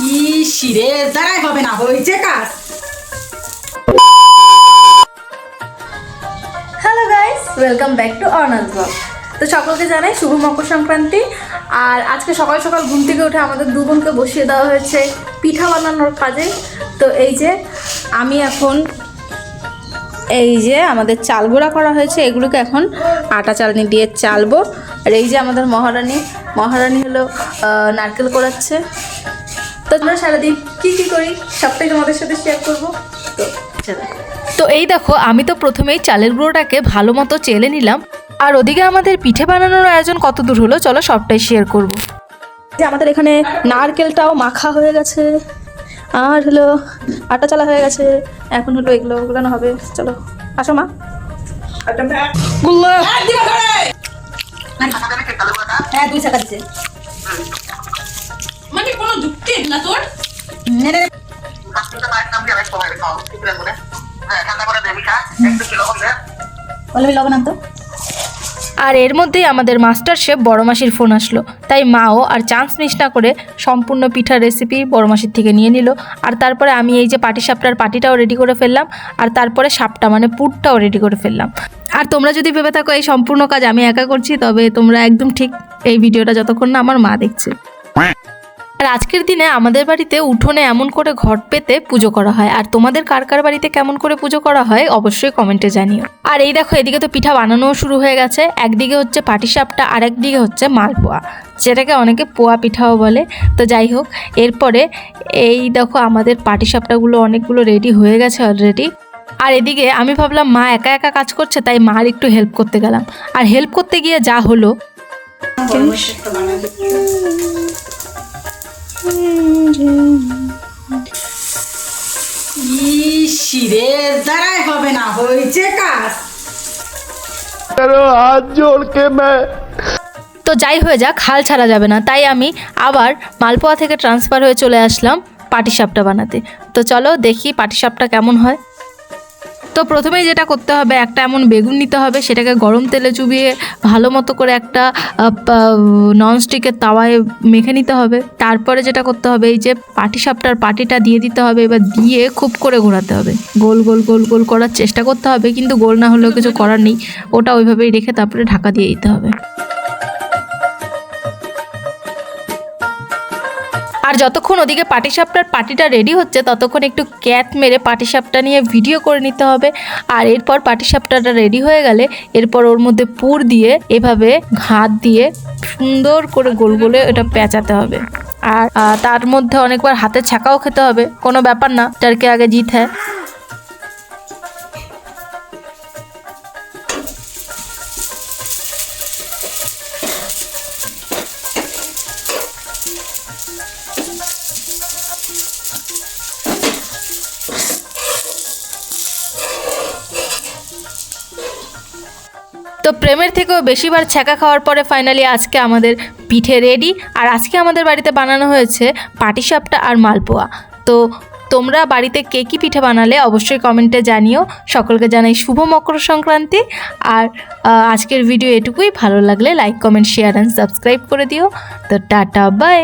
ইসিরে দাঁড়াই হবে না, হয়েছে কাজ। Hello guys, welcome back to Arnath blog. তো সকলকে জানাই শুভ মকর সংক্রান্তি। আর আজকে সকাল সকাল ঘুম থেকে উঠে আমাদের দু বোনকে বসিয়ে দেওয়া হয়েছে পিঠা বানানোর কাজে। তো এই যে আমি এখন আমাদের চাল গুঁড়া করা হয়েছে, এগুলোকে এখন আটা চালনি দিয়ে চালবো। আর এই যে আমাদের মহারানী হলো নারকেল কোড়াচ্ছে। তো আমরা সারাদিন কী করি সবটাই তোমাদের সাথে শেয়ার করবো। তো এই দেখো, আমি তো প্রথমেই চালের গুঁড়োটাকে ভালো মতো চেলে নিলাম। আর ওদিকে আমাদের পিঠে বানানোর আয়োজন কত দূর হলো চলো সবটাই শেয়ার করব। যে আমাদের এখানে নারকেলটাও মাখা হয়ে গেছে, আর হলো আটা চালা হয়ে গেছে। এখন হলো এগুলো গুলানো হবে। চলো আসো মা। হ্যাঁ, 2 টাকা দিচ্ছে। মানে কোনো যুক্তি না তোর। লবণ আনতো। আর এর মধ্যেই আমাদের মাস্টার শেফ বড় মাসির ফোন আসলো, তাই মাও আর চান্স মিস না করে সম্পূর্ণ পিঠার রেসিপি বড় মাসির থেকে নিয়ে নিল। আর তারপরে আমি এই যে পাটিসাপটার পাটিটাও রেডি করে ফেললাম, আর তারপরে সাপটা মানে পুরটাও রেডি করে ফেললাম। আর তোমরা যদি ভেবে থাকো এই সম্পূর্ণ কাজ আমি একা করছি, তবে তোমরা একদম ঠিক, এই ভিডিওটা যতক্ষণ না আমার মা দেখছে। আর আজকের দিনে আমাদের বাড়িতে উঠোনে এমন করে ঘট পেতে পুজো করা হয়। আর তোমাদের কার কার বাড়িতে কেমন করে পুজো করা হয় অবশ্যই কমেন্টে জানিও। আর এই দেখো, এদিকে তো পিঠা বানানোও শুরু হয়ে গেছে। একদিকে হচ্ছে পাটিসাপটা আর একদিকে হচ্ছে মালপোয়া, যেটাকে অনেকে পোয়া পিঠাও বলে। তো যাই হোক, এরপরে এই দেখো আমাদের পাটিসাপটাগুলো অনেকগুলো রেডি হয়ে গেছে অলরেডি। আর এদিকে আমি ভাবলাম মা একা একা কাজ করছে, তাই মার একটু হেল্প করতে গেলাম। আর হেল্প করতে গিয়ে যা হলো, ইসিরে দাঁড়াই হবে না, হয়েছে কাজ। তো যাই হয়ে যাক, হাল ছাড়া যাবে না। তাই আমি আবার মালপোয়া থেকে ট্রান্সফার হয়ে চলে আসলাম পাটিসাপটা বানাতে। তো চলো দেখি পাটিসাপটা কেমন হয়। তো প্রথমেই যেটা করতে হবে, একটা এমন বেগুন নিতে হবে, সেটাকে গরম তেলে চুবিয়ে ভালো মতো করে একটা ননস্টিকের তাওয়ায় মেখে নিতে হবে। তারপরে যেটা করতে হবে, এই যে পাটিসাপটার পাটিটা দিয়ে দিতে হবে। এবার দিয়ে খুব করে ঘোরাতে হবে, গোল গোল গোল গোল করার চেষ্টা করতে হবে, কিন্তু গোল না হলেও কিছু করার নেই, ওটা ওইভাবেই রেখে তারপরে ঢাকা দিয়ে দিতে হবে। আর যতক্ষণ ওদিকে পাটিসাপটার পাটিটা রেডি হচ্ছে, ততক্ষণ একটু ক্যাত মেরে পাটিসাপটা নিয়ে ভিডিও করে নিতে হবে। আর এরপর পাটিসাপটাটা রেডি হয়ে গেলে এরপর ওর মধ্যে পুর দিয়ে এভাবে হাত দিয়ে সুন্দর করে গোল গোলে এটা পেঁচাতে হবে। আর তার মধ্যে অনেকবার হাতে ছাকাও খেতে হবে, কোনো ব্যাপার না, যারকে আগে জিত হ্যায়। তো প্রেমের থেকেও বেশিবার ছ্যাঁকা খাওয়ার পরে ফাইনালি আজকে আমাদের পিঠে রেডি। আর আজকে আমাদের বাড়িতে বানানো হয়েছে পাটিসাপটা আর মালপোয়া। তো তোমরা বাড়িতে কে কী পিঠে বানালে অবশ্যই কমেন্টে জানিও। সকলকে জানাই শুভ মকর সংক্রান্তি। আর আজকের ভিডিও এটুকুই, ভালো লাগলে like comment share and subscribe করে দিও। তো টাটা, বাই।